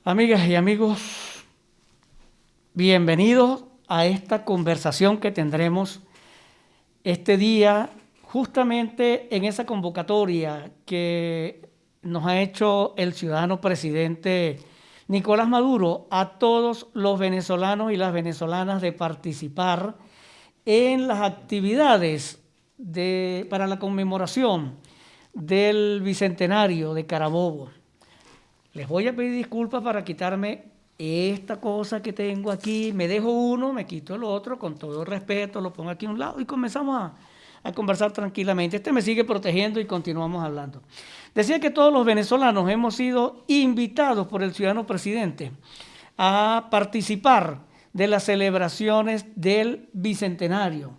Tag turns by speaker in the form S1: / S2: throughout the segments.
S1: Amigas y amigos, bienvenidos a esta conversación que tendremos este día, justamente en esa convocatoria que nos ha hecho el ciudadano presidente Nicolás Maduro a todos los venezolanos y las venezolanas de participar en las actividades para la conmemoración del Bicentenario de Carabobo. Les voy a pedir disculpas para quitarme esta cosa que tengo aquí. Me dejo uno, me quito el otro, con todo el respeto, lo pongo aquí a un lado y comenzamos a conversar tranquilamente. Este me sigue protegiendo y continuamos hablando. Decía que todos los venezolanos hemos sido invitados por el ciudadano presidente a participar de las celebraciones del Bicentenario.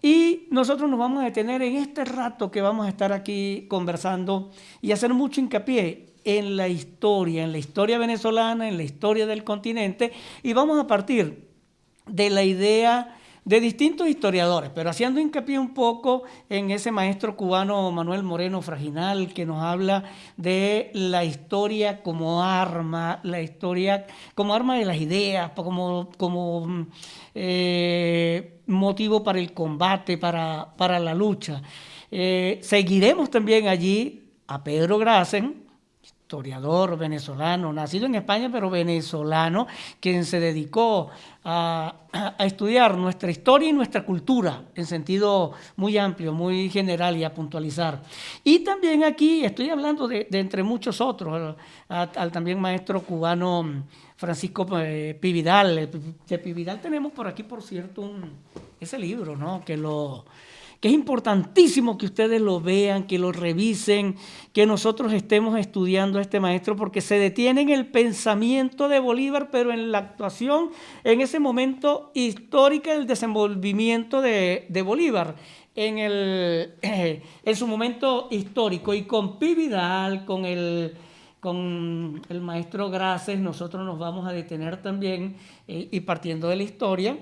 S1: Y nosotros nos vamos a detener en este rato que vamos a estar aquí conversando y hacer mucho hincapié en la historia venezolana, en la historia del continente, y vamos a partir de la idea de distintos historiadores, pero haciendo hincapié un poco en ese maestro cubano Manuel Moreno Fraginal, que nos habla de la historia como arma, la historia como arma de las ideas, como motivo para el combate, para la lucha. Seguiremos también allí a Pedro Grassen, historiador venezolano, nacido en España, pero venezolano, quien se dedicó a estudiar nuestra historia y nuestra cultura en sentido muy amplio, muy general y a puntualizar. Y también aquí estoy hablando de entre muchos otros, al también maestro cubano Francisco Pividal. De Pividal tenemos por aquí, por cierto, ese libro, ¿no? que es importantísimo que ustedes lo vean, que lo revisen, que nosotros estemos estudiando a este maestro, porque se detiene en el pensamiento de Bolívar, pero en la actuación, en ese momento histórico del desenvolvimiento de Bolívar, en su momento histórico. Y con Pi Vidal, con el maestro Graces, nosotros nos vamos a detener también, y partiendo de la historia,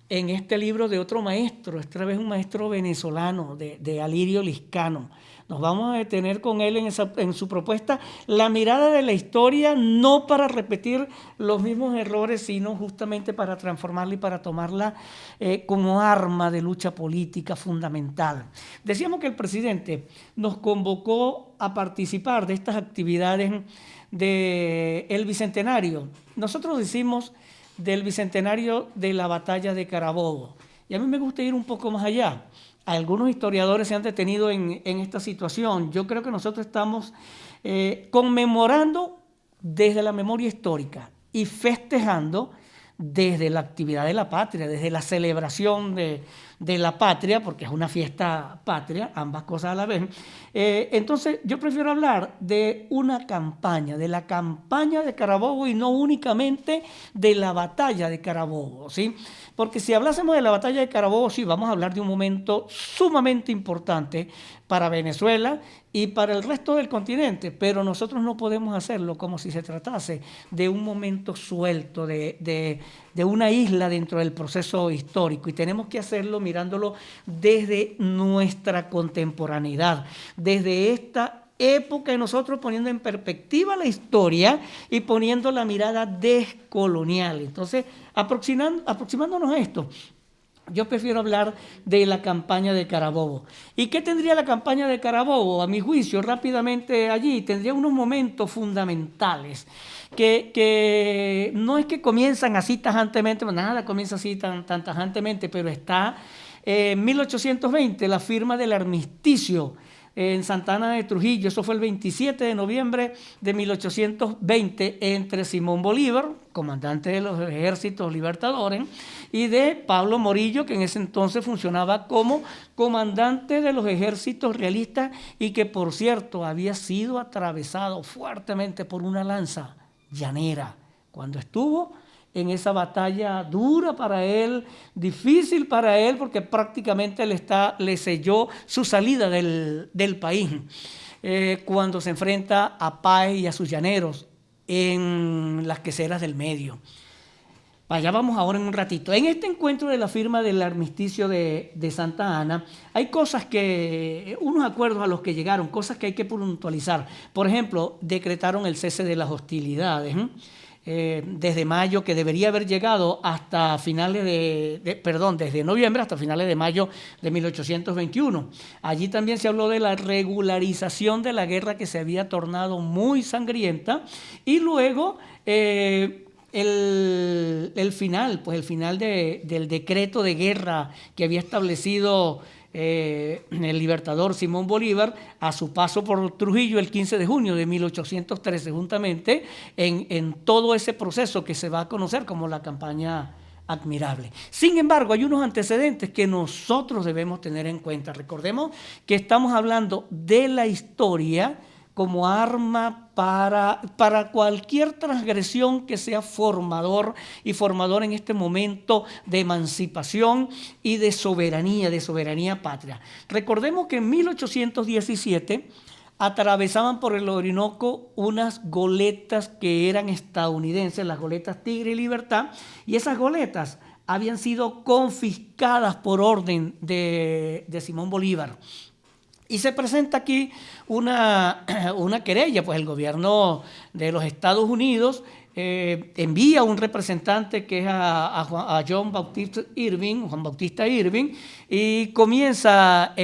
S1: en este libro de otro maestro, esta vez un maestro venezolano, de Alirio Liscano. Nos vamos a detener con él en su propuesta, la mirada de la historia, no para repetir los mismos errores, sino justamente para transformarla y para tomarla como arma de lucha política fundamental. Decíamos que el presidente nos convocó a participar de estas actividades del Bicentenario. Nosotros decimos del Bicentenario de la Batalla de Carabobo. Y a mí me gusta ir un poco más allá. Algunos historiadores se han detenido en esta situación. Yo creo que nosotros estamos conmemorando desde la memoria histórica y festejando desde la actividad de la patria, desde la celebración de la patria, porque es una fiesta patria, ambas cosas a la vez. Entonces yo prefiero hablar de una campaña, de la campaña de Carabobo, y no únicamente de la batalla de Carabobo, ¿sí? Porque si hablásemos de la batalla de Carabobo, sí, vamos a hablar de un momento sumamente importante para Venezuela y para el resto del continente, pero nosotros no podemos hacerlo como si se tratase de un momento suelto, de una isla dentro del proceso histórico, y tenemos que hacerlo mirándolo desde nuestra contemporaneidad, desde esta época de nosotros, poniendo en perspectiva la historia y poniendo la mirada descolonial. Entonces, aproximándonos a esto, yo prefiero hablar de la campaña de Carabobo. ¿Y qué tendría la campaña de Carabobo? A mi juicio, rápidamente allí, tendría unos momentos fundamentales que no es que comienzan así tajantemente, nada comienza así tan tajantemente, pero está en 1820 la firma del armisticio en Santa Ana de Trujillo. Eso fue el 27 de noviembre de 1820 entre Simón Bolívar, comandante de los ejércitos libertadores, y de Pablo Morillo, que en ese entonces funcionaba como comandante de los ejércitos realistas y que, por cierto, había sido atravesado fuertemente por una lanza llanera cuando estuvo en esa batalla dura para él, difícil para él, porque prácticamente le selló su salida del país, cuando se enfrenta a Páez y a sus llaneros en las queseras del Medio. Allá vamos ahora en un ratito. En este encuentro de la firma del armisticio de Santa Ana, hay cosas que, unos acuerdos a los que llegaron, cosas que hay que puntualizar. Por ejemplo, decretaron el cese de las hostilidades, desde mayo, que debería haber llegado hasta finales desde noviembre hasta finales de mayo de 1821. Allí también se habló de la regularización de la guerra que se había tornado muy sangrienta, y luego el final del decreto de guerra que había establecido el libertador Simón Bolívar a su paso por Trujillo el 15 de junio de 1813, juntamente en todo ese proceso que se va a conocer como la campaña Admirable. Sin embargo, hay unos antecedentes que nosotros debemos tener en cuenta. Recordemos que estamos hablando de la historia como arma para cualquier transgresión que sea formador en este momento de emancipación y de soberanía patria. Recordemos que en 1817 atravesaban por el Orinoco unas goletas que eran estadounidenses, las goletas Tigre y Libertad, y esas goletas habían sido confiscadas por orden de Simón Bolívar. Y se presenta aquí una querella, pues el gobierno de los Estados Unidos envía un representante que es a Juan Bautista Irving, y comienza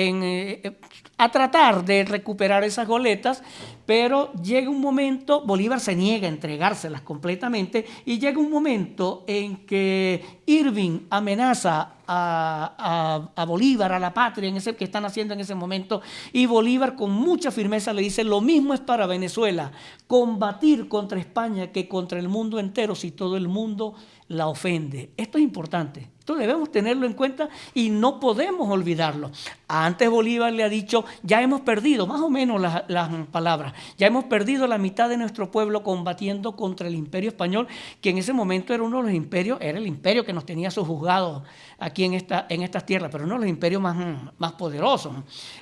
S1: a tratar de recuperar esas goletas, pero llega un momento, Bolívar se niega a entregárselas completamente, y llega un momento en que Irving amenaza a Bolívar, a la patria que están haciendo en ese momento, y Bolívar con mucha firmeza le dice: lo mismo es para Venezuela combatir contra España que contra el mundo entero si todo el mundo la ofende. Esto es importante, esto debemos tenerlo en cuenta y no podemos olvidarlo. Antes Bolívar le ha dicho: ya hemos perdido, más o menos las palabras, ya hemos perdido la mitad de nuestro pueblo combatiendo contra el Imperio Español, que en ese momento era uno de los imperios, era el imperio que nos tenía sojuzgados aquí en estas tierras, pero uno de los imperios más poderosos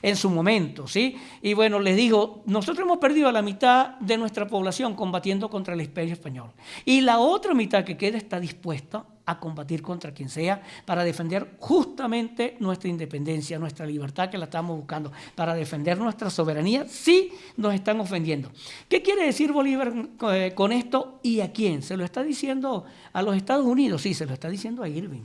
S1: en su momento, ¿sí? Y bueno, les digo, nosotros hemos perdido a la mitad de nuestra población combatiendo contra el Imperio Español, y la otra mitad que queda está dispuesta a combatir contra quien sea para defender justamente nuestra independencia, nuestra libertad, que la estamos buscando, para defender nuestra soberanía si nos están ofendiendo. ¿Qué quiere decir Bolívar con esto y a quién? ¿Se lo está diciendo a los Estados Unidos? Sí, se lo está diciendo a Irving,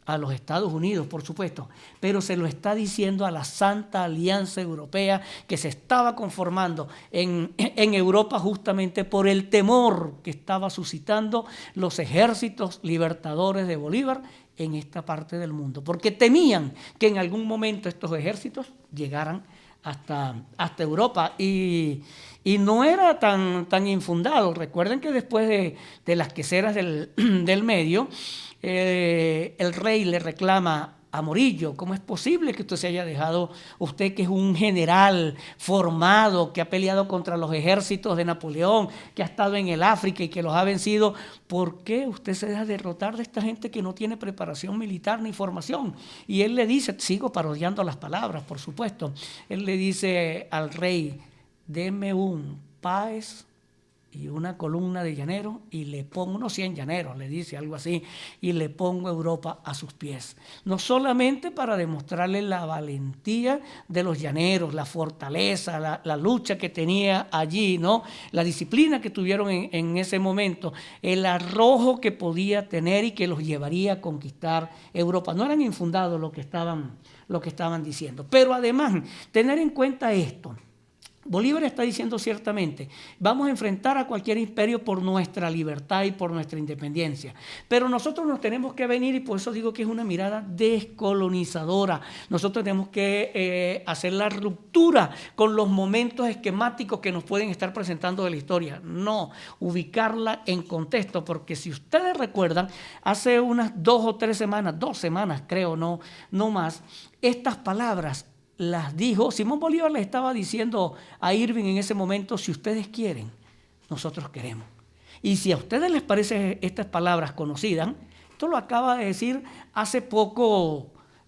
S1: a los Estados Unidos, por supuesto, pero se lo está diciendo a la Santa Alianza Europea que se estaba conformando en Europa, justamente por el temor que estaba suscitando los ejércitos libertadores de Bolívar en esta parte del mundo, porque temían que en algún momento estos ejércitos llegaran hasta Europa, y no era tan infundado. Recuerden que después de las queseras del Medio, el rey le reclama a Morillo: ¿cómo es posible que usted se haya dejado, usted que es un general formado, que ha peleado contra los ejércitos de Napoleón, que ha estado en el África y que los ha vencido, ¿por qué usted se deja derrotar de esta gente que no tiene preparación militar ni formación? Y él le dice, sigo parodiando las palabras, por supuesto, él le dice al rey: deme un Páez y una columna de llaneros, y le pongo unos 100 llaneros, le dice algo así, y le pongo Europa a sus pies. No solamente para demostrarle la valentía de los llaneros, la fortaleza, la lucha que tenía allí, ¿no? La disciplina que tuvieron en ese momento, el arrojo que podía tener y que los llevaría a conquistar Europa. No eran infundados lo que estaban diciendo. Pero además, tener en cuenta esto: Bolívar está diciendo ciertamente, vamos a enfrentar a cualquier imperio por nuestra libertad y por nuestra independencia, pero nosotros nos tenemos que venir, y por eso digo que es una mirada descolonizadora. Nosotros tenemos que hacer la ruptura con los momentos esquemáticos que nos pueden estar presentando de la historia, no, ubicarla en contexto, porque si ustedes recuerdan, hace unas 2 semanas creo, no más, estas palabras las dijo Simón Bolívar. Le estaba diciendo a Irving en ese momento: si ustedes quieren, nosotros queremos. Y si a ustedes les parecen estas palabras conocidas, esto lo acaba de decir hace poco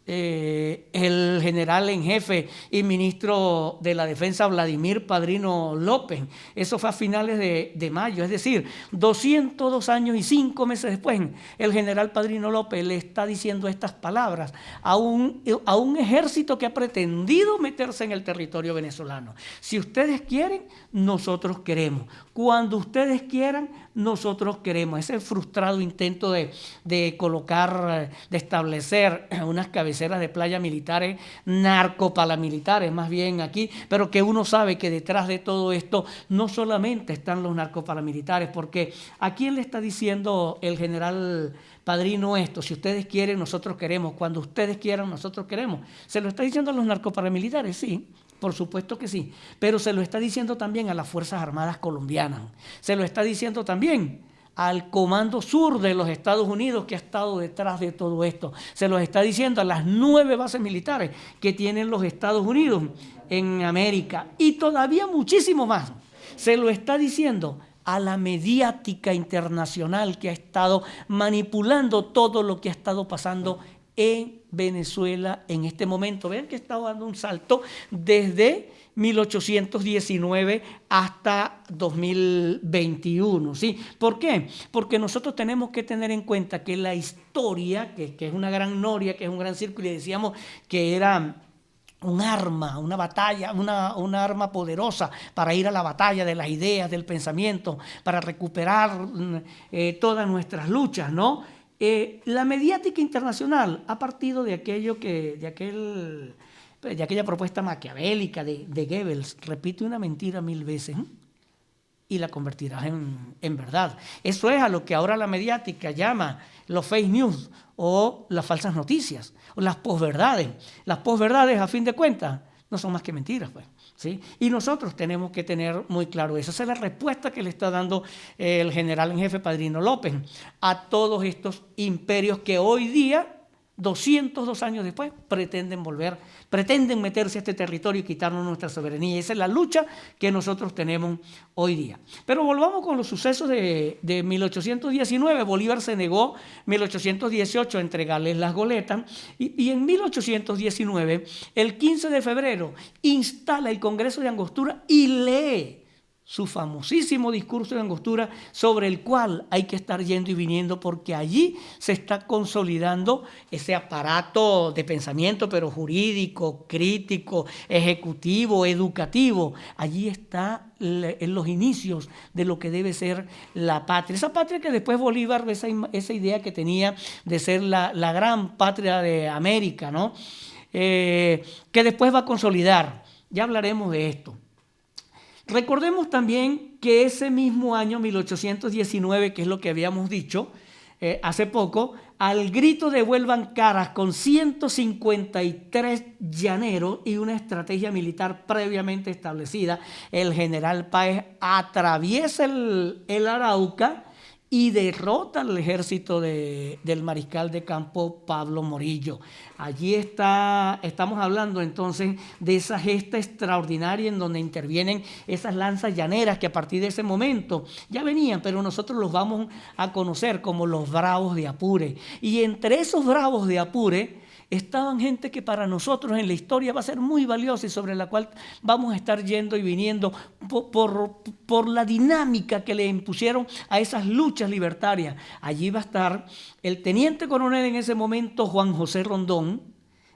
S1: el general en jefe y ministro de la Defensa Vladimir Padrino López. Eso fue a finales de mayo, es decir, 202 años y 5 meses después, el general Padrino López le está diciendo estas palabras a un ejército que ha pretendido meterse en el territorio venezolano. Si ustedes quieren, nosotros queremos. Cuando ustedes quieran, nosotros queremos. Ese frustrado intento de colocar, de establecer unas cabeceras de playa militares, narcoparamilitares más bien aquí, pero que uno sabe que detrás de todo esto no solamente están los narcoparamilitares, porque ¿a quién le está diciendo el general Padrino esto? Si ustedes quieren, nosotros queremos. Cuando ustedes quieran, nosotros queremos. ¿Se lo está diciendo a los narcoparamilitares? Sí. Por supuesto que sí, pero se lo está diciendo también a las Fuerzas Armadas colombianas, se lo está diciendo también al Comando Sur de los Estados Unidos que ha estado detrás de todo esto, se lo está diciendo a las 9 bases militares que tienen los Estados Unidos en América y todavía muchísimo más, se lo está diciendo a la mediática internacional que ha estado manipulando todo lo que ha estado pasando en Venezuela en este momento. Vean que está dando un salto desde 1819 hasta 2021. ¿Sí? ¿Por qué? Porque nosotros tenemos que tener en cuenta que la historia, que es una gran noria, que es un gran círculo, y decíamos que era un arma, una batalla, una arma poderosa para ir a la batalla de las ideas, del pensamiento, para recuperar todas nuestras luchas, ¿no? La mediática internacional ha partido de aquella propuesta maquiavélica de Goebbels: repite una mentira 1000 veces y la convertirás en verdad. Eso es a lo que ahora la mediática llama los fake news o las falsas noticias o las posverdades. Las posverdades, a fin de cuentas, no son más que mentiras, pues. ¿Sí? Y nosotros tenemos que tener muy claro eso. Esa es la respuesta que le está dando el general en jefe Padrino López a todos estos imperios que hoy día, 202 años después, pretenden meterse a este territorio y quitarnos nuestra soberanía. Esa es la lucha que nosotros tenemos hoy día. Pero volvamos con los sucesos de 1819. Bolívar se negó en 1818 a entregarles las goletas y en 1819, el 15 de febrero, instala el Congreso de Angostura y lee su famosísimo discurso de Angostura, sobre el cual hay que estar yendo y viniendo, porque allí se está consolidando ese aparato de pensamiento, pero jurídico, crítico, ejecutivo, educativo. Allí está en los inicios de lo que debe ser la patria. Esa patria que después Bolívar, esa idea que tenía de ser la gran patria de América, ¿no? Que después va a consolidar. Ya hablaremos de esto. Recordemos también que ese mismo año, 1819, que es lo que habíamos dicho hace poco, al grito de vuelvan caras, con 153 llaneros y una estrategia militar previamente establecida, el general Páez atraviesa el Arauca y derrota al ejército del mariscal de campo Pablo Morillo. Allí estamos hablando entonces de esa gesta extraordinaria en donde intervienen esas lanzas llaneras que a partir de ese momento ya venían, pero nosotros los vamos a conocer como los Bravos de Apure. Y entre esos Bravos de Apure estaban gente que para nosotros en la historia va a ser muy valiosa y sobre la cual vamos a estar yendo y viniendo por la dinámica que le impusieron a esas luchas libertarias. Allí va a estar el teniente coronel en ese momento Juan José Rondón,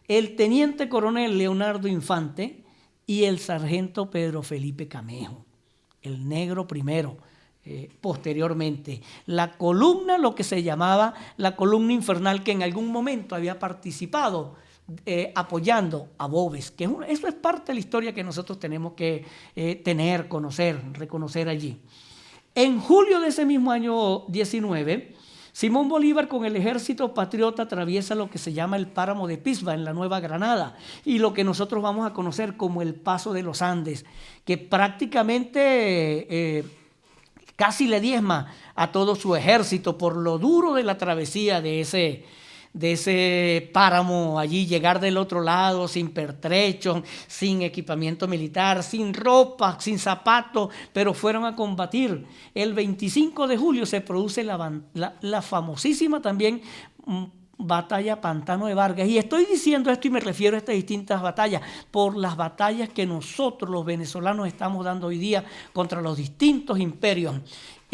S1: el teniente coronel Leonardo Infante y el sargento Pedro Felipe Camejo, el negro primero. Posteriormente, la columna, lo que se llamaba la columna infernal, que en algún momento había participado apoyando a Boves, que eso es parte de la historia que nosotros tenemos que reconocer allí. En julio de ese mismo año 19, Simón Bolívar con el ejército patriota atraviesa lo que se llama el páramo de Pisba en la Nueva Granada y lo que nosotros vamos a conocer como el Paso de los Andes, que prácticamente casi le diezma a todo su ejército por lo duro de la travesía de ese páramo allí, llegar del otro lado sin pertrechos, sin equipamiento militar, sin ropa, sin zapatos, pero fueron a combatir. El 25 de julio se produce la famosísima también batalla Pantano de Vargas. Y estoy diciendo esto y me refiero a estas distintas batallas por las batallas que nosotros los venezolanos estamos dando hoy día contra los distintos imperios.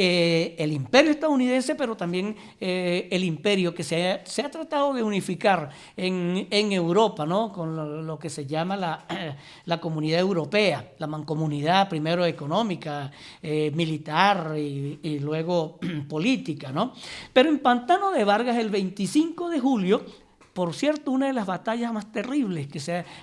S1: El imperio estadounidense, pero también el imperio que se ha tratado de unificar en Europa, ¿no? Con lo que se llama la comunidad europea, la mancomunidad primero económica, militar y luego política, ¿no? Pero en Pantano de Vargas, el 25 de julio, por cierto, una de las batallas más terribles,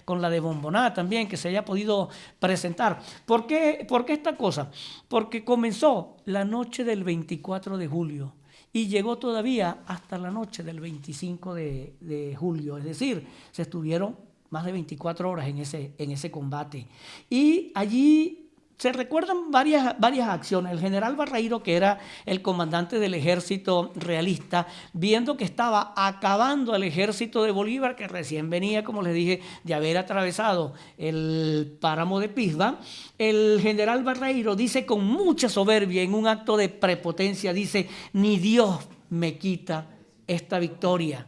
S1: con la de Bomboná también, que se haya podido presentar. ¿Por qué esta cosa? Porque comenzó la noche del 24 de julio y llegó todavía hasta la noche del 25 de julio. Es decir, se estuvieron más de 24 horas en ese combate. Y allí se recuerdan varias acciones. El general Barreiro, que era el comandante del ejército realista, viendo que estaba acabando al ejército de Bolívar, que recién venía, como les dije, de haber atravesado el páramo de Pisba, el general Barreiro dice con mucha soberbia, en un acto de prepotencia, dice: ni Dios me quita esta victoria.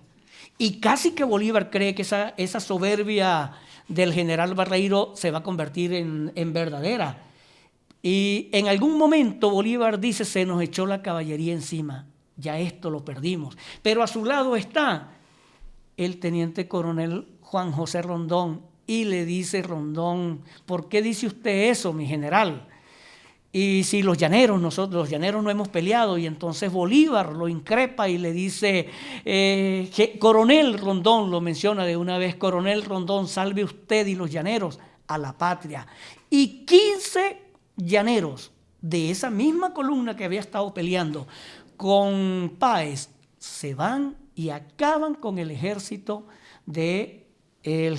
S1: Y casi que Bolívar cree que esa soberbia del general Barreiro se va a convertir en verdadera. Y en algún momento Bolívar dice: se nos echó la caballería encima, ya esto lo perdimos. Pero a su lado está el teniente coronel Juan José Rondón y le dice Rondón: ¿por qué dice usted eso, mi general? Y si nosotros los llaneros no hemos peleado. Y entonces Bolívar lo increpa y le dice, coronel Rondón, lo menciona de una vez: coronel Rondón, salve usted y los llaneros a la patria. Y 15 llaneros de esa misma columna que había estado peleando con Páez se van y acaban con el ejército del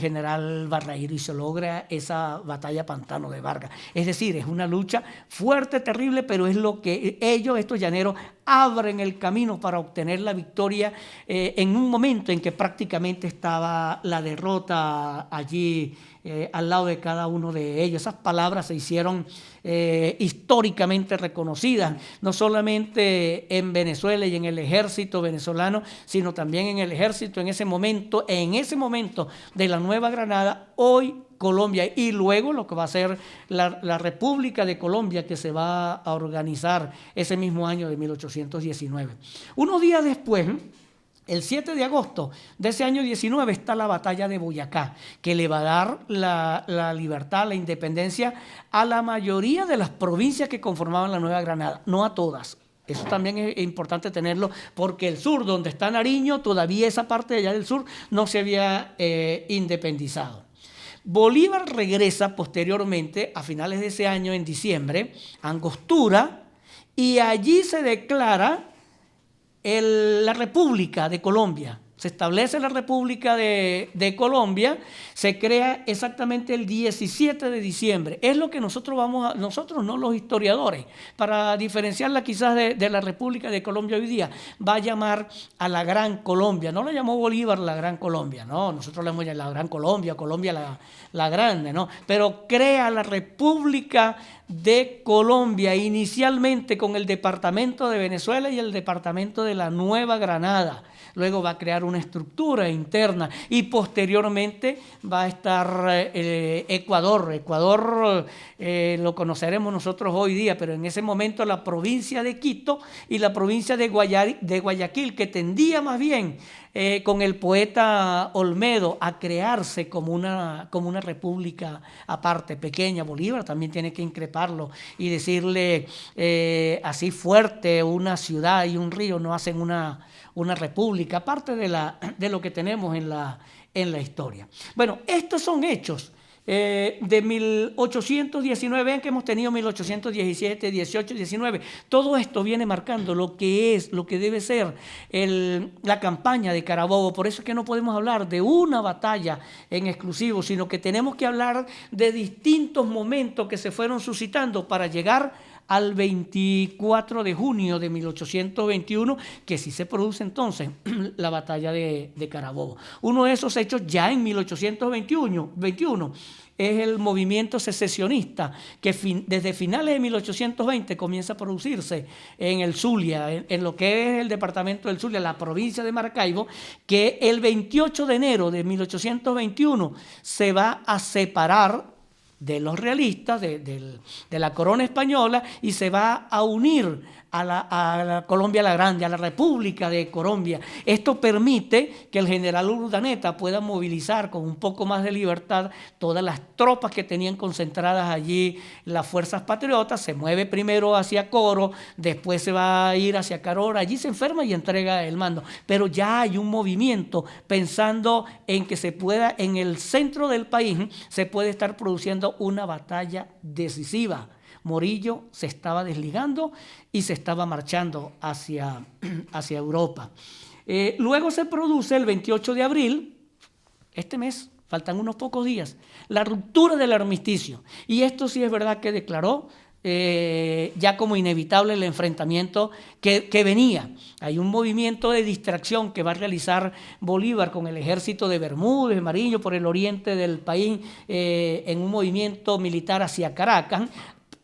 S1: general Barreiro y se logra esa batalla Pantano de Vargas. Es decir, es una lucha fuerte, terrible, pero es lo que estos llaneros, abren el camino para obtener la victoria en un momento en que prácticamente estaba la derrota allí al lado de cada uno de ellos. Esas palabras se hicieron históricamente reconocidas, no solamente en Venezuela y en el ejército venezolano, sino también en el ejército en ese momento de la Nueva Granada, hoy Colombia, y luego lo que va a ser la República de Colombia, que se va a organizar ese mismo año de 1819. Unos días después, el 7 de agosto de ese año 19, está la batalla de Boyacá, que le va a dar la libertad, la independencia a la mayoría de las provincias que conformaban la Nueva Granada, no a todas. Eso también es importante tenerlo, porque el sur, donde está Nariño, todavía esa parte de allá del sur no se había independizado. Bolívar regresa posteriormente, a finales de ese año, en diciembre, a Angostura, y allí se declara la República de Colombia. Se establece la República de Colombia, se crea exactamente el 17 de diciembre. Es lo que nosotros no los historiadores, para diferenciarla quizás de la República de Colombia hoy día, va a llamar a la Gran Colombia. No la llamó Bolívar la Gran Colombia, no, nosotros le hemos llamado la Gran Colombia, Colombia la Grande, ¿no? Pero crea la República de Colombia, inicialmente con el departamento de Venezuela y el departamento de la Nueva Granada. Luego va a crear una estructura interna y posteriormente va a estar Ecuador. Ecuador lo conoceremos nosotros hoy día, pero en ese momento la provincia de Quito y la provincia de Guayaquil, que tendía más bien con el poeta Olmedo a crearse como una república aparte, pequeña. Bolívar también tiene que increparlo y decirle así fuerte: una ciudad y un río no hacen una república, aparte de lo que tenemos en la historia. Bueno, estos son hechos de 1819, vean que hemos tenido 1817, 18, 19. Todo esto viene marcando lo que debe ser la campaña de Carabobo. Por eso es que no podemos hablar de una batalla en exclusivo, sino que tenemos que hablar de distintos momentos que se fueron suscitando para llegar al 24 de junio de 1821, que sí se produce entonces la batalla de Carabobo. Uno de esos hechos ya en 1821 es el movimiento secesionista, que desde finales de 1820 comienza a producirse en el Zulia, en lo que es el departamento del Zulia, la provincia de Maracaibo, que el 28 de enero de 1821 se va a separar de los realistas, de la corona española, y se va a unir a la Colombia la Grande, a la República de Colombia. Esto permite que el general Urdaneta pueda movilizar con un poco más de libertad todas las tropas que tenían concentradas allí las fuerzas patriotas. Se mueve primero hacia Coro, después se va a ir hacia Carora, allí se enferma y entrega el mando. Pero ya hay un movimiento pensando en que se pueda, en el centro del país, se puede estar produciendo una batalla decisiva. Morillo se estaba desligando y se estaba marchando hacia Europa. Luego se produce el 28 de abril, este mes, faltan unos pocos días, la ruptura del armisticio. Y esto sí es verdad que declaró ya como inevitable el enfrentamiento que venía. Hay un movimiento de distracción que va a realizar Bolívar con el ejército de Bermúdez, Mariño, por el oriente del país, en un movimiento militar hacia Caracas.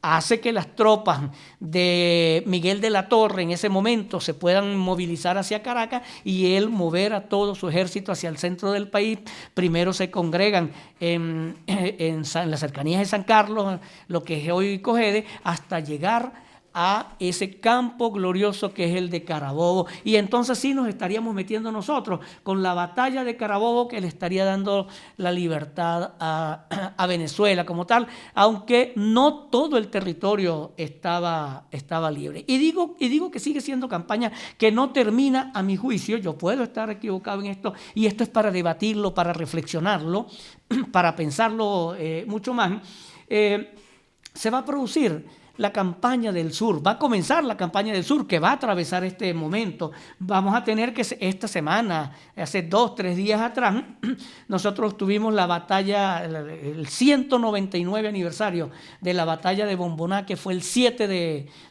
S1: Hace que las tropas de Miguel de la Torre en ese momento se puedan movilizar hacia Caracas y él mover a todo su ejército hacia el centro del país. Primero se congregan en las cercanías de San Carlos, lo que es hoy Cogede, hasta llegar a ese campo glorioso que es el de Carabobo. Y entonces sí nos estaríamos metiendo nosotros con la batalla de Carabobo, que le estaría dando la libertad a Venezuela como tal, aunque no todo el territorio estaba libre. Y digo que sigue siendo campaña que no termina, a mi juicio. Yo puedo estar equivocado en esto, y esto es para debatirlo, para reflexionarlo, para pensarlo mucho más. Se va a producir la campaña del sur, va a comenzar la campaña del sur, que va a atravesar este momento. Vamos a tener que esta semana, hace 2-3 días atrás, nosotros tuvimos la batalla, el 199 aniversario de la batalla de Bomboná, que fue el 7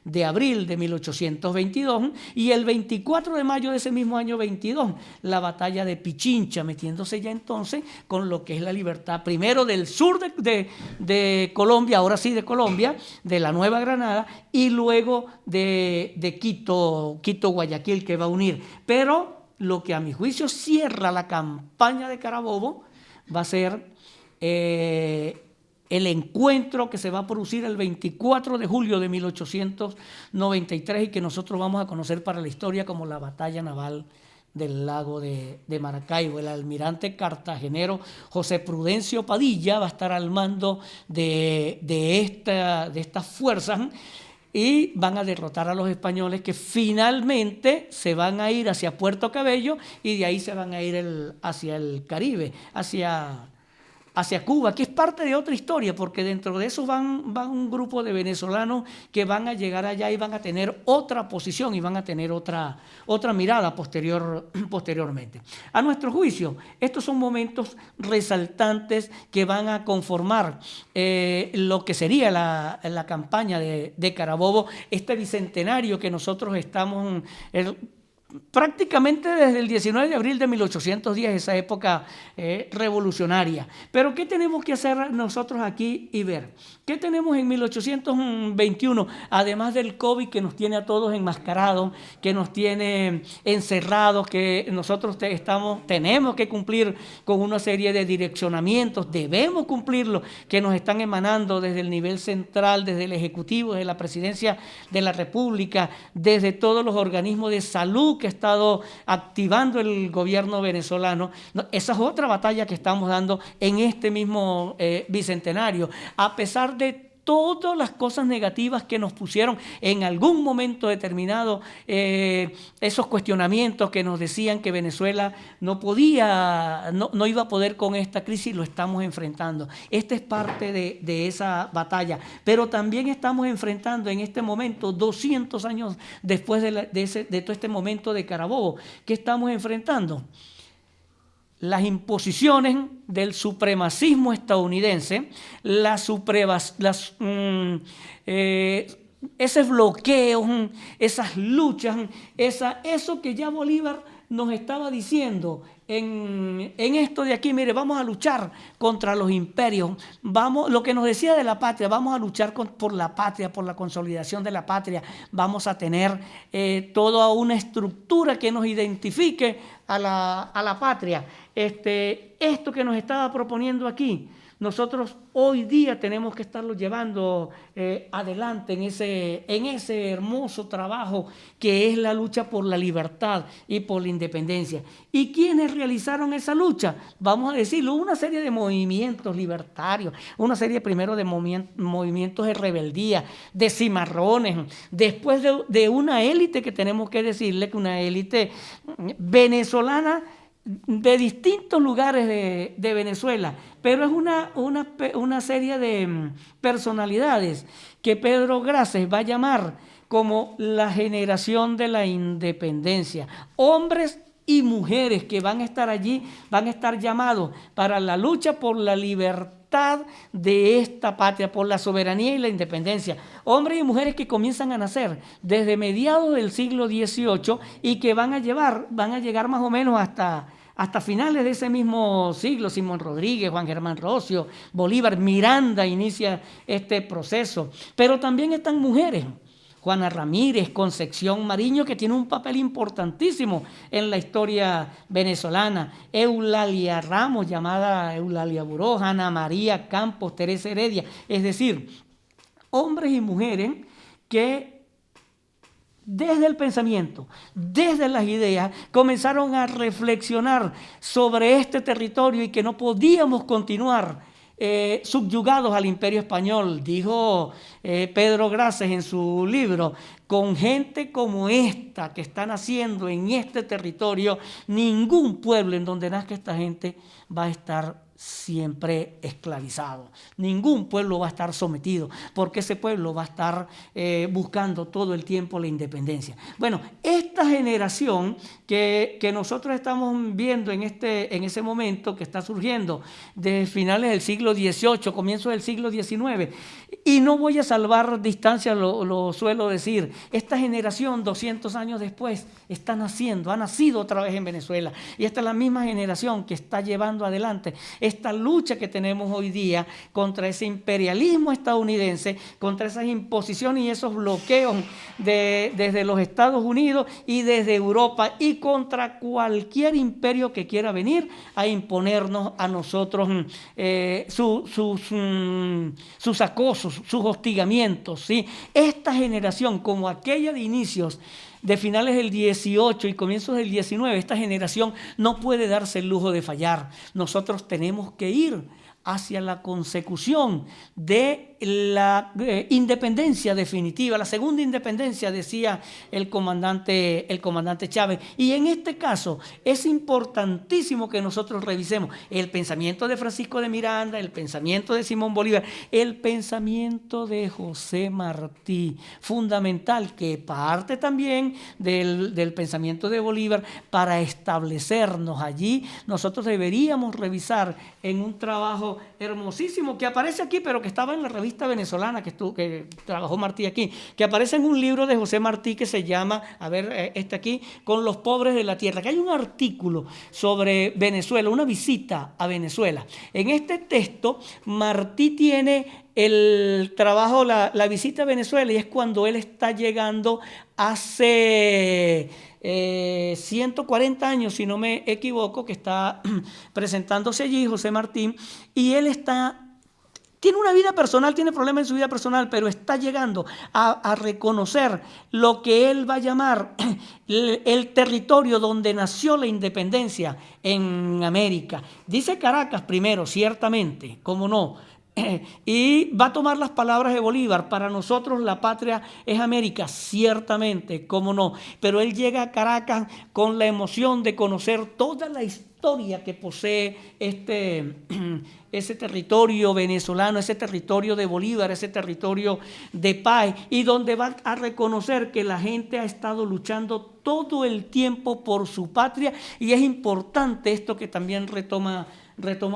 S1: de abril de 1822, y el 24 de mayo de ese mismo año 22, la batalla de Pichincha, metiéndose ya entonces con lo que es la libertad, primero del sur de Colombia, ahora sí de Colombia, de la Nueva Granada, y luego de Quito, Guayaquil, que va a unir. Pero lo que a mi juicio cierra la campaña de Carabobo va a ser el encuentro que se va a producir el 24 de julio de 1893 y que nosotros vamos a conocer para la historia como la batalla naval del lago de Maracaibo. El almirante cartagenero José Prudencio Padilla va a estar al mando de estas fuerzas, y van a derrotar a los españoles, que finalmente se van a ir hacia Puerto Cabello y de ahí se van a ir hacia el Caribe, hacia Cuba, que es parte de otra historia, porque dentro de eso van un grupo de venezolanos que van a llegar allá y van a tener otra posición y van a tener otra mirada posteriormente. A nuestro juicio, estos son momentos resaltantes que van a conformar lo que sería la campaña de Carabobo, este bicentenario que nosotros estamos prácticamente desde el 19 de abril de 1810, esa época revolucionaria. Pero ¿qué tenemos que hacer nosotros aquí y ver? ¿Qué tenemos en 1821? Además del COVID, que nos tiene a todos enmascarados, que nos tiene encerrados, que nosotros tenemos que cumplir con una serie de direccionamientos, debemos cumplirlos, que nos están emanando desde el nivel central, desde el Ejecutivo, desde la Presidencia de la República, desde todos los organismos de salud que ha estado activando el gobierno venezolano. Esa es otra batalla que estamos dando en este mismo bicentenario, a pesar de todas las cosas negativas que nos pusieron en algún momento determinado, esos cuestionamientos que nos decían que Venezuela no iba a poder con esta crisis. Lo estamos enfrentando. Esta es parte de esa batalla, pero también estamos enfrentando en este momento, 200 años después de todo este momento de Carabobo, ¿qué estamos enfrentando? Las imposiciones del supremacismo estadounidense, la ese bloqueo, esas luchas, eso que ya Bolívar nos estaba diciendo en esto de aquí, mire, vamos a luchar contra los imperios, lo que nos decía de la patria, vamos a luchar por la patria, por la consolidación de la patria, vamos a tener toda una estructura que nos identifique a la patria. Esto que nos estaba proponiendo aquí, nosotros hoy día tenemos que estarlo llevando adelante en ese hermoso trabajo que es la lucha por la libertad y por la independencia. ¿Y quiénes realizaron esa lucha? Vamos a decirlo, una serie de movimientos libertarios, una serie primero de movimientos de rebeldía, de cimarrones, después de una élite que tenemos que decirle que una élite venezolana de distintos lugares de Venezuela, pero es una serie de personalidades que Pedro Grases va a llamar como la generación de la independencia. Hombres y mujeres que van a estar allí, van a estar llamados para la lucha por la libertad de esta patria, por la soberanía y la independencia. Hombres y mujeres que comienzan a nacer desde mediados del siglo XVIII y que van a llegar más o menos hasta finales de ese mismo siglo. Simón Rodríguez, Juan Germán Rocio, Bolívar, Miranda inicia este proceso. Pero también están mujeres. Juana Ramírez, Concepción Mariño, que tiene un papel importantísimo en la historia venezolana. Eulalia Ramos, llamada Eulalia Buró, Ana María Campos, Teresa Heredia. Es decir, hombres y mujeres que desde el pensamiento, desde las ideas, comenzaron a reflexionar sobre este territorio y que no podíamos continuar subyugados al Imperio Español. Dijo Pedro Grases en su libro, con gente como esta que está naciendo en este territorio, ningún pueblo en donde nazca esta gente va a estar siempre esclavizado. Ningún pueblo va a estar sometido, porque ese pueblo va a estar buscando todo el tiempo la independencia. Bueno, esta generación que nosotros estamos viendo en ese momento que está surgiendo de finales del siglo XVIII, comienzos del siglo XIX, y no voy a salvar distancia, lo suelo decir, esta generación 200 años después está naciendo, ha nacido otra vez en Venezuela, y esta es la misma generación que está llevando adelante esta lucha que tenemos hoy día contra ese imperialismo estadounidense, contra esas imposiciones y esos bloqueos desde los Estados Unidos y desde Europa, y contra cualquier imperio que quiera venir a imponernos a nosotros sus acosos, sus hostigamientos, ¿sí? Esta generación, como aquella de inicios de finales del 18 y comienzos del 19, esta generación no puede darse el lujo de fallar. Nosotros tenemos que ir hacia la consecución de la independencia definitiva, la segunda independencia, decía el comandante Chávez. Y en este caso es importantísimo que nosotros revisemos el pensamiento de Francisco de Miranda, el pensamiento de Simón Bolívar, el pensamiento de José Martí, fundamental, que parte también del pensamiento de Bolívar para establecernos allí. Nosotros deberíamos revisar en un trabajo hermosísimo que aparece aquí, pero que estaba en la revista venezolana que trabajó Martí aquí, que aparece en un libro de José Martí que se llama, aquí, Con los pobres de la tierra, que hay un artículo sobre Venezuela, una visita a Venezuela. En este texto, Martí tiene el trabajo, la visita a Venezuela, y es cuando él está llegando hace 140 años, si no me equivoco, que está presentándose allí José Martí, y él tiene una vida personal, tiene problemas en su vida personal, pero está llegando a reconocer lo que él va a llamar el territorio donde nació la independencia en América. Dice Caracas primero, ciertamente, cómo no. Y va a tomar las palabras de Bolívar: para nosotros la patria es América, ciertamente, cómo no. Pero él llega a Caracas con la emoción de conocer toda la historia que posee ese territorio venezolano, ese territorio de Bolívar, ese territorio de paz, y donde va a reconocer que la gente ha estado luchando todo el tiempo por su patria. Y es importante esto que también retoma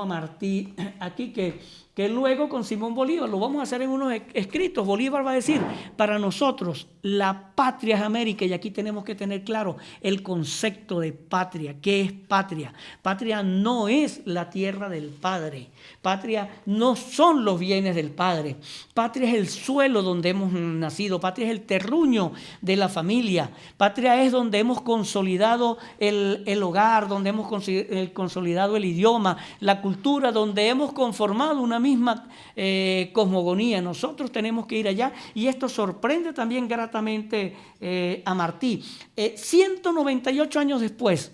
S1: Martí aquí, que que luego con Simón Bolívar, lo vamos a hacer en unos escritos, Bolívar va a decir, para nosotros la patria es América, y aquí tenemos que tener claro el concepto de patria. ¿Qué es patria? Patria no es la tierra del padre, patria no son los bienes del padre, patria es el suelo donde hemos nacido, patria es el terruño de la familia, patria es donde hemos consolidado el hogar, donde hemos consolidado el idioma, la cultura, donde hemos conformado una misma cosmogonía. Nosotros tenemos que ir allá, y esto sorprende también gratamente a Martí. 198 años después,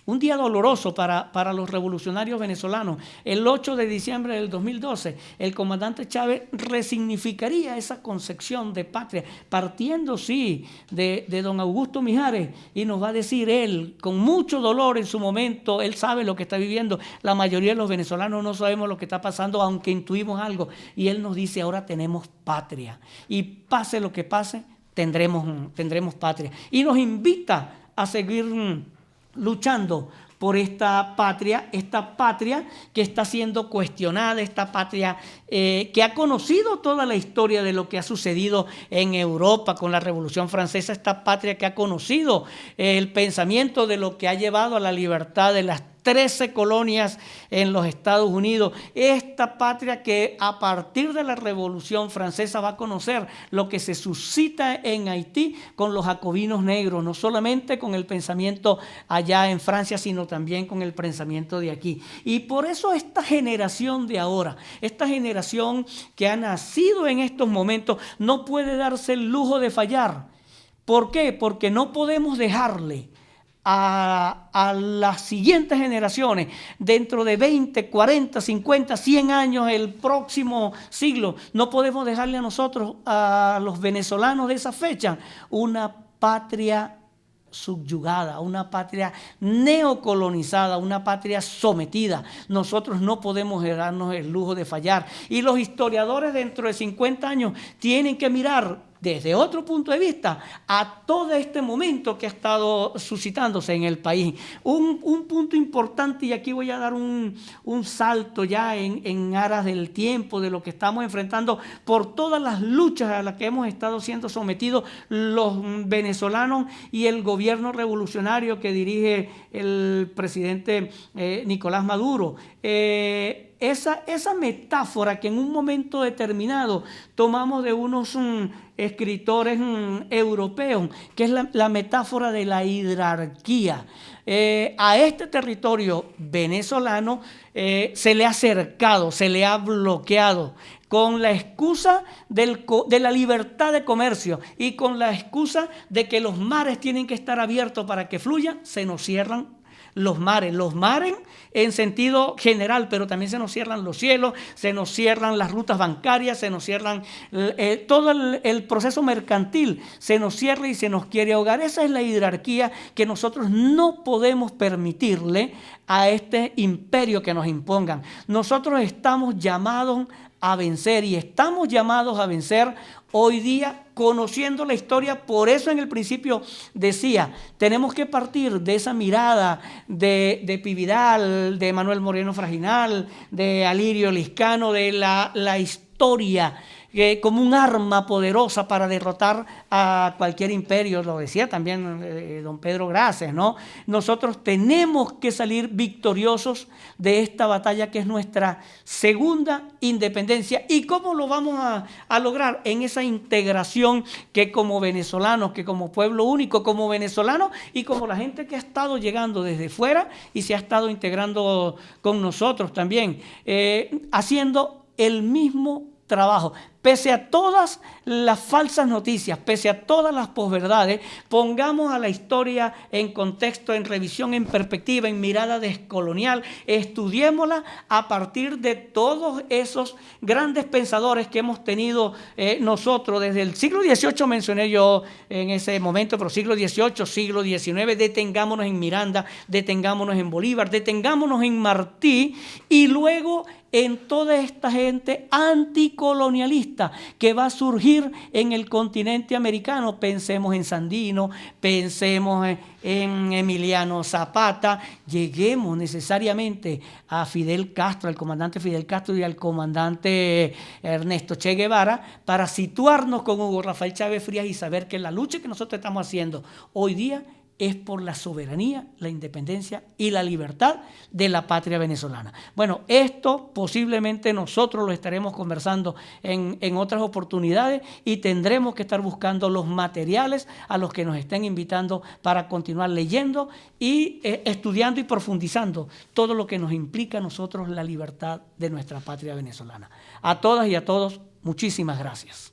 S1: un día doloroso para los revolucionarios venezolanos, el 8 de diciembre del 2012, el comandante Chávez resignificaría esa concepción de patria, partiendo, sí, de don Augusto Mijares, y nos va a decir él, con mucho dolor en su momento, él sabe lo que está viviendo, la mayoría de los venezolanos no sabemos lo que está pasando, aunque intuimos algo, y él nos dice, ahora tenemos patria, y pase lo que pase, tendremos patria, y nos invita a seguir luchando por esta patria que está siendo cuestionada, esta patria que ha conocido toda la historia de lo que ha sucedido en Europa con la Revolución Francesa, esta patria que ha conocido el pensamiento de lo que ha llevado a la libertad de las 13 colonias en los Estados Unidos, esta patria que a partir de la Revolución Francesa va a conocer lo que se suscita en Haití con los jacobinos negros, no solamente con el pensamiento allá en Francia, sino también con el pensamiento de aquí. Y por eso esta generación de ahora, esta generación que ha nacido en estos momentos, no puede darse el lujo de fallar. ¿Por qué? Porque no podemos dejarle a las siguientes generaciones, dentro de 20, 40, 50, 100 años, el próximo siglo, no podemos dejarle a nosotros, a los venezolanos de esa fecha, una patria subyugada, una patria neocolonizada, una patria sometida. Nosotros no podemos darnos el lujo de fallar. Y los historiadores dentro de 50 años tienen que mirar desde otro punto de vista a todo este momento que ha estado suscitándose en el país. Un punto importante, y aquí voy a dar un salto ya en aras del tiempo, de lo que estamos enfrentando por todas las luchas a las que hemos estado siendo sometidos los venezolanos y el gobierno revolucionario que dirige el presidente Nicolás Maduro. Esa metáfora que en un momento determinado tomamos de unos escritores europeos, que es la metáfora de la hidrarquía. A este territorio venezolano se le ha cercado, se le ha bloqueado, con la excusa de la libertad de comercio y con la excusa de que los mares tienen que estar abiertos para que fluyan, se nos cierran los mares en sentido general, pero también se nos cierran los cielos, se nos cierran las rutas bancarias, se nos cierran todo el proceso mercantil, se nos cierra y se nos quiere ahogar. Esa es la hidrarquía que nosotros no podemos permitirle a este imperio que nos impongan. Nosotros estamos llamados a vencer, y estamos llamados a vencer hoy día conociendo la historia. Por eso en el principio decía, tenemos que partir de esa mirada de Pi Vidal, de Manuel Moreno Fraginal, de Alirio Liscano, de la historia como un arma poderosa para derrotar a cualquier imperio. Lo decía también don Pedro Grases, ¿no? Nosotros tenemos que salir victoriosos de esta batalla que es nuestra segunda independencia. ¿Y cómo lo vamos a lograr? En esa integración que como venezolanos, que como pueblo único, como venezolanos y como la gente que ha estado llegando desde fuera y se ha estado integrando con nosotros también, haciendo el mismo trabajo. Pese a todas las falsas noticias, pese a todas las posverdades, pongamos a la historia en contexto, en revisión, en perspectiva, en mirada descolonial, estudiémosla a partir de todos esos grandes pensadores que hemos tenido nosotros desde el siglo XVIII, mencioné yo en ese momento, pero siglo XVIII, siglo XIX, detengámonos en Miranda, detengámonos en Bolívar, detengámonos en Martí, y luego en toda esta gente anticolonialista soberanista que va a surgir en el continente americano. Pensemos en Sandino, pensemos en Emiliano Zapata, lleguemos necesariamente a Fidel Castro, al comandante Fidel Castro y al comandante Ernesto Che Guevara, para situarnos con Hugo Rafael Chávez Frías y saber que la lucha que nosotros estamos haciendo hoy día es por la soberanía, la independencia y la libertad de la patria venezolana. Bueno, esto posiblemente nosotros lo estaremos conversando en otras oportunidades y tendremos que estar buscando los materiales a los que nos estén invitando para continuar leyendo y estudiando y profundizando todo lo que nos implica a nosotros la libertad de nuestra patria venezolana. A todas y a todos, muchísimas gracias.